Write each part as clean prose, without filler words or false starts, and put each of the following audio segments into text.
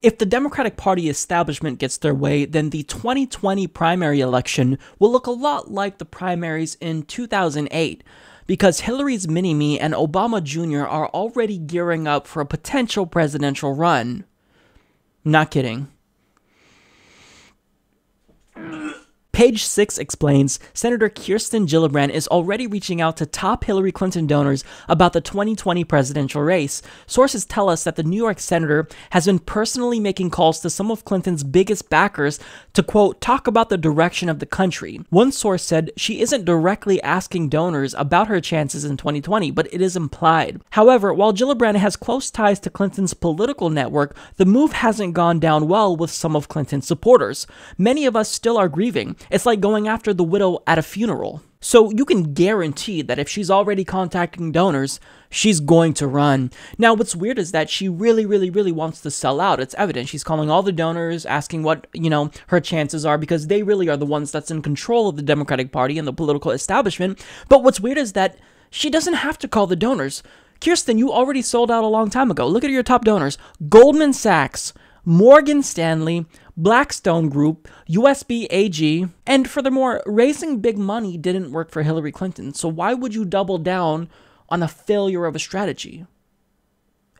If the Democratic Party establishment gets their way, then the 2020 primary election will look a lot like the primaries in 2008, because Hillary's mini-me and Obama Jr. are already gearing up for a potential presidential run. Not kidding. Page 6 explains, Senator Kirsten Gillibrand is already reaching out to top Hillary Clinton donors about the 2020 presidential race. Sources tell us that the New York senator has been personally making calls to some of Clinton's biggest backers to, quote, talk about the direction of the country. One source said she isn't directly asking donors about her chances in 2020, but it is implied. However, while Gillibrand has close ties to Clinton's political network, the move hasn't gone down well with some of Clinton's supporters. Many of us still are grieving. It's like going after the widow at a funeral. So you can guarantee that if she's already contacting donors, she's going to run. Now, what's weird is that she really wants to sell out. It's evident. She's calling all the donors, asking what, her chances are, because they really are the ones that's in control of the Democratic Party and the political establishment. But what's weird is that she doesn't have to call the donors. Kirsten, you already sold out a long time ago. Look at your top donors. Goldman Sachs, Morgan Stanley, Blackstone Group, USB AG, and furthermore, raising big money didn't work for Hillary Clinton, so why would you double down on a failure of a strategy?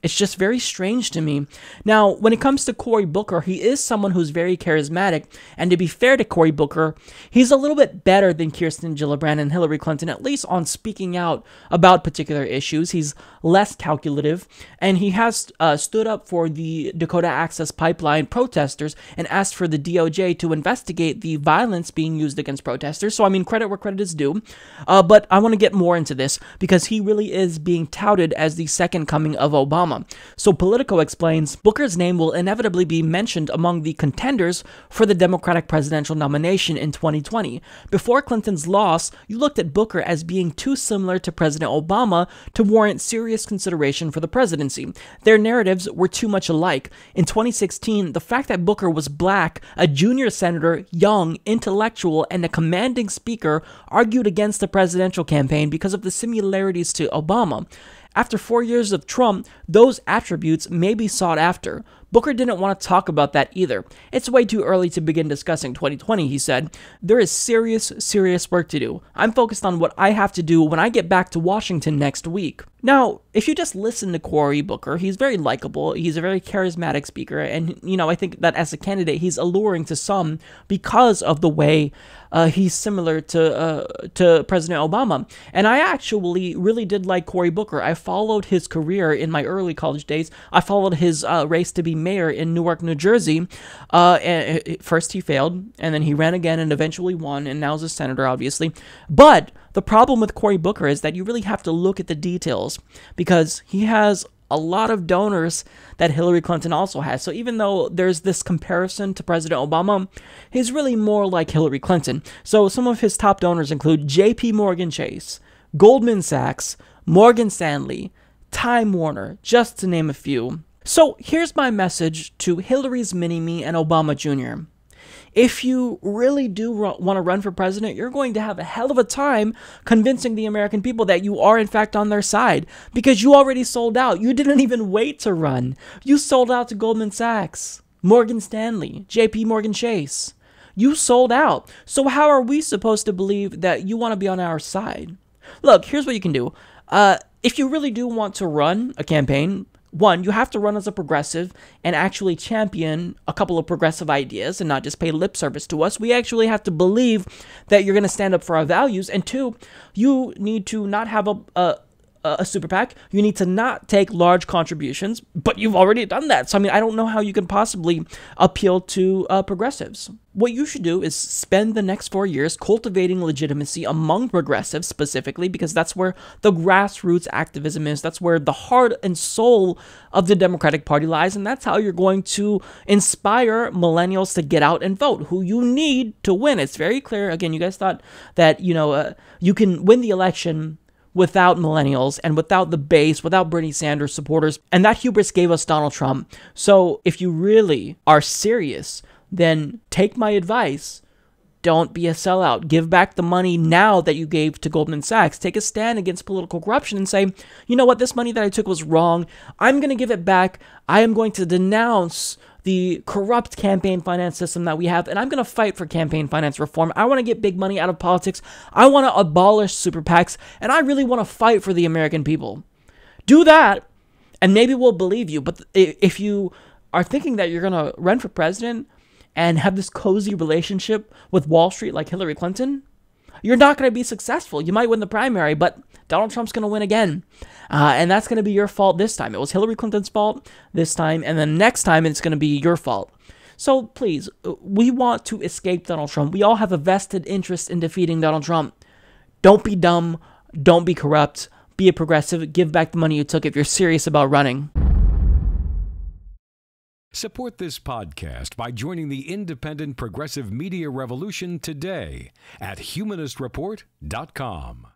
It's just very strange to me. Now, when it comes to Cory Booker, he is someone who's very charismatic, and to be fair to Cory Booker, he's a little bit better than Kirsten Gillibrand and Hillary Clinton, at least on speaking out about particular issues. He's less calculative, and he has stood up for the Dakota Access Pipeline protesters and asked for the DOJ to investigate the violence being used against protesters. So, I mean, credit where credit is due. But I want to get more into this because he really is being touted as the second coming of Obama. So Politico explains, Booker's name will inevitably be mentioned among the contenders for the Democratic presidential nomination in 2020. Before Clinton's loss, you looked at Booker as being too similar to President Obama to warrant serious consideration for the presidency. Their narratives were too much alike. In 2016, the fact that Booker was black, a junior senator, young, intellectual, and a commanding speaker argued against the presidential campaign because of the similarities to Obama. After 4 years of Trump, those attributes may be sought after. Booker didn't want to talk about that either. It's way too early to begin discussing 2020, he said. There is serious work to do. I'm focused on what I have to do when I get back to Washington next week. Now, if you just listen to Cory Booker, he's very likable, he's a very charismatic speaker, and, I think that as a candidate, he's alluring to some because of the way he's similar to President Obama. And I actually really did like Cory Booker. I followed his career in my early college days. I followed his race to be mayor in Newark, New Jersey. And first he failed, and then he ran again and eventually won, and now is a senator, obviously. But the problem with Cory Booker is that you really have to look at the details, because he has a lot of donors that Hillary Clinton also has. So even though there's this comparison to President Obama, he's really more like Hillary Clinton. So some of his top donors include JP Morgan Chase, Goldman Sachs, Morgan Stanley, Time Warner, just to name a few. So here's my message to Hillary's mini-me and Obama Jr. If you really do want to run for president, you're going to have a hell of a time convincing the American people that you are in fact on their side, because you already sold out. You didn't even wait to run. You sold out to Goldman Sachs, Morgan Stanley, JP Morgan Chase. You sold out. So how are we supposed to believe that you want to be on our side? Look, here's what you can do. If you really do want to run a campaign, one, you have to run as a progressive and actually champion a couple of progressive ideas and not just pay lip service to us. We actually have to believe that you're going to stand up for our values. And two, you need to not have a super PAC. You need to not take large contributions, but you've already done that. So, I mean, I don't know how you can possibly appeal to progressives. What you should do is spend the next 4 years cultivating legitimacy among progressives specifically, because that's where the grassroots activism is. That's where the heart and soul of the Democratic Party lies. And that's how you're going to inspire millennials to get out and vote, who you need to win. It's very clear. Again, you guys thought that, you can win the election without millennials and without the base, without Bernie Sanders supporters. And that hubris gave us Donald Trump. So if you really are serious, then take my advice, Don't be a sellout. Give back the money now that you gave to Goldman Sachs. Take a stand against political corruption and say, you know what, this money that I took was wrong. I'm going to give it back. I am going to denounce the corrupt campaign finance system that we have, and I'm going to fight for campaign finance reform. I want to get big money out of politics. I want to abolish super PACs, and I really want to fight for the American people. Do that, and maybe we'll believe you. But if you are thinking that you're going to run for president and have this cozy relationship with Wall Street like Hillary Clinton, you're not going to be successful. You might win the primary, but Donald Trump's going to win again. And that's going to be your fault this time. It was Hillary Clinton's fault this time, and then next time it's going to be your fault. So please, we want to escape Donald Trump. We all have a vested interest in defeating Donald Trump. Don't be dumb. Don't be corrupt. Be a progressive. Give back the money you took if you're serious about running. Support this podcast by joining the independent progressive media revolution today at humanistreport.com.